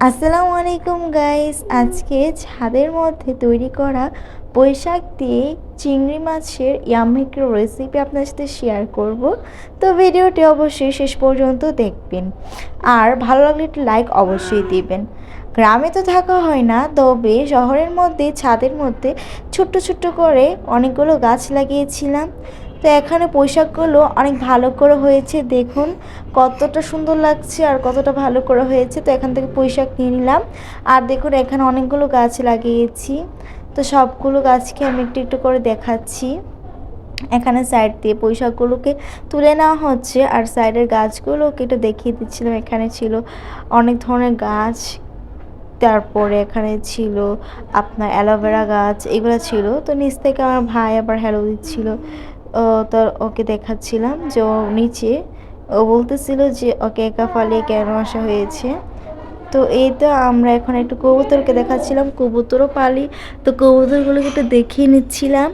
আসসালামু আলাইকুম গাইস, আজকে ছাদের মধ্যে তৈরি করা পুঁইশাক দিয়ে চিংড়ি মাছের ইয়াম্মি একটা রেসিপি আপনার সাথে শেয়ার করব। তো ভিডিওটি অবশ্যই শেষ পর্যন্ত দেখবেন, আর ভালো লাগলে একটু লাইক অবশ্যই দিবেন। গ্রামে তো থাকা হয় না, তবে শহরের মধ্যে ছাদের মধ্যে ছোট্ট ছোট্ট করে অনেকগুলো গাছ লাগিয়েছিলাম। তো এখানে পুঁইশাকগুলো অনেক ভালো করে হয়েছে, দেখুন কতটা সুন্দর লাগছে আর কতটা ভালো করে হয়েছে। তো এখান থেকে পুঁইশাক নিয়ে নিলাম, আর দেখুন এখানে অনেকগুলো গাছ লাগিয়েছি। তো সবগুলো গাছকে আমি একটু একটু করে দেখাচ্ছি। এখানে সাইড দিয়ে পুঁইশাকগুলোকে তুলে নেওয়া হচ্ছে, আর সাইডের গাছগুলোকে একটু দেখিয়ে দিচ্ছিলাম। এখানে ছিল অনেক ধরনের গাছ, তারপরে এখানে ছিল আপনার অ্যালোভেরা গাছ, এগুলো ছিল। তো নিচ থেকে আমার ভাই আবার হ্যালো দিচ্ছিল। তো ওকে দেখাচ্ছিলাম যে ও নিচে, ও বলতেছিল যে ওকে একা ফালিয়ে কেন আসা হয়েছে। তো এই তো আমরা এখন একটু কবুতরকে দেখাচ্ছিলাম, কবুতরও পালি। তো কবুতরগুলোকে একটু দেখিয়ে নিচ্ছিলাম।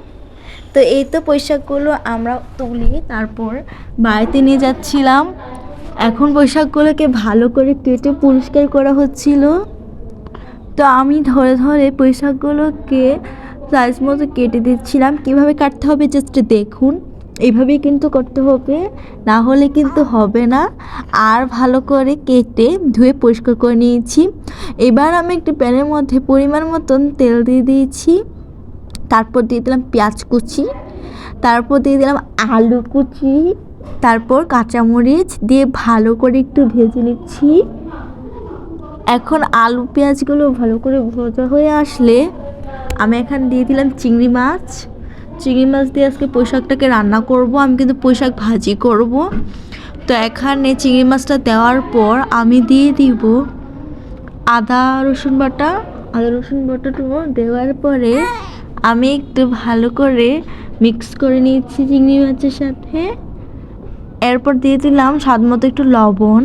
তো এই তো পোশাকগুলো আমরা তুলি, তারপর বাড়িতে নিয়ে যাচ্ছিলাম। এখন পোশাকগুলোকে ভালো করে কেটে পরিষ্কার করা হচ্ছিল। তো আমি ধরে ধরে পুঁইশাকগুলোকে সাইজ মতো কেটে দিচ্ছিলাম। কিভাবে কাটতে হবে জাস্ট দেখুন, এইভাবেই কিন্তু করতে হবে, না হলে কিন্তু হবে না। আর ভালো করে কেটে ধুয়ে পরিষ্কার করে নিয়েছি। এবার আমি একটি প্যানের মধ্যে পরিমাণ মতন তেল দিয়ে দিয়েছি, তারপর দিয়ে দিলাম পেঁয়াজ কুচি, তারপর দিয়ে দিলাম আলু কুচি, তারপর কাঁচামরিচ দিয়ে ভালো করে একটু ভেজে নিচ্ছি। এখন আলু পেঁয়াজগুলো ভালো করে ভাজা হয়ে আসলে আমি এখানে দিয়ে দিলাম চিংড়ি মাছ। চিংড়ি মাছ দিয়ে আজকে পুঁইশাকটাকে রান্না করব, আমি কিন্তু পুঁইশাক ভাজি করব। তো এখানে চিংড়ি মাছটা দেওয়ার পর আমি দিয়ে দিব আদা রসুন বাটা। আদা রসুন বাটাটুকু দেওয়ার পরে আমি একটু ভালো করে মিক্স করে নিচ্ছি চিংড়ি মাছের সাথে। এরপর দিয়ে দিলাম স্বাদ মতো একটু লবণ,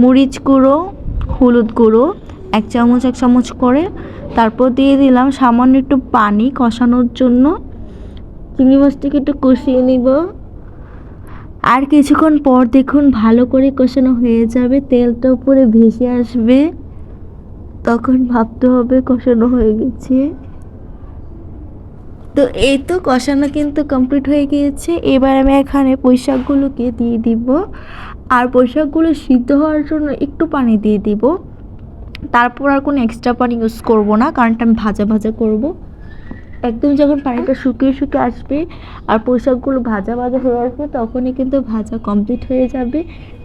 মরিচ গুঁড়ো, হলুদ গুঁড়ো এক চামচ করে। তারপর দিয়ে দিলাম সামান্য একটু পানি কষানোর জন্য। চিংড়ি মাছটাকে একটু কষিয়ে নিব, আর কিছুক্ষণ পর দেখুন ভালো করে কষানো হয়ে যাবে, তেলটা উপরে ভেসে আসবে, তখন ভাবতে হবে কষানো হয়ে গেছে। তো এই তো কষানো কিন্তু কমপ্লিট হয়ে গিয়েছে। এবার আমি এখানে পুঁইশাকগুলোকে দিয়ে দিব, আর পুঁইশাকগুলো সিদ্ধ হওয়ার জন্য একটু পানি দিয়ে দিব। তারপর আর কোনো এক্সট্রা পানি ইউজ করব না, কারণ আমি ভাজা ভাজা করব। একদম যখন পানিটা শুকিয়ে শুকিয়ে আসবে আর পুঁইশাকগুলো ভাজা ভাজা হয়ে আসবে, তখনই কিন্তু ভাজা কমপ্লিট হয়ে যাবে,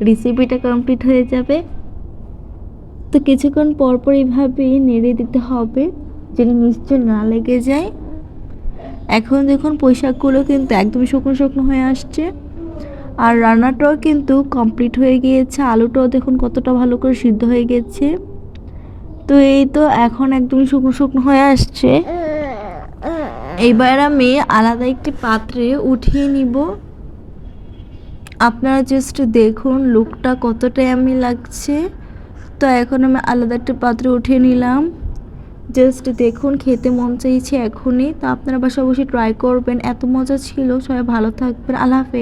রেসিপিটা কমপ্লিট হয়ে যাবে। তো কিছুক্ষণ পর পর এইভাবে নেড়ে দিতে হবে যেন নিচে না লেগে যায়। এখন দেখুন পুঁইশাকগুলো কিন্তু একদম শুকনো শুকনো হয়ে আসছে, আর রান্নাটাও কিন্তু কমপ্লিট হয়ে গিয়েছে। আলুটাও দেখুন কতটা ভালো করে সিদ্ধ হয়ে গেছে। তো এই তো এখন একদম শুকনো শুকনো হয়ে আসছে। এবার আমি আলাদা একটি পাত্রে উঠিয়ে নিব। আপনারা জাস্ট দেখুন লুকটা কতটা ইয়াম্মি লাগছে। তো এখন আমি আলাদা একটা পাত্রে উঠিয়ে নিলাম। জাস্ট দেখুন খেতে মন চাইছে এখনই। তো আপনারা বাসায় অবশ্যই ট্রাই করবেন, এত মজা ছিল। সবাই ভালো থাকবেন, আল্লাহ হাফেজ।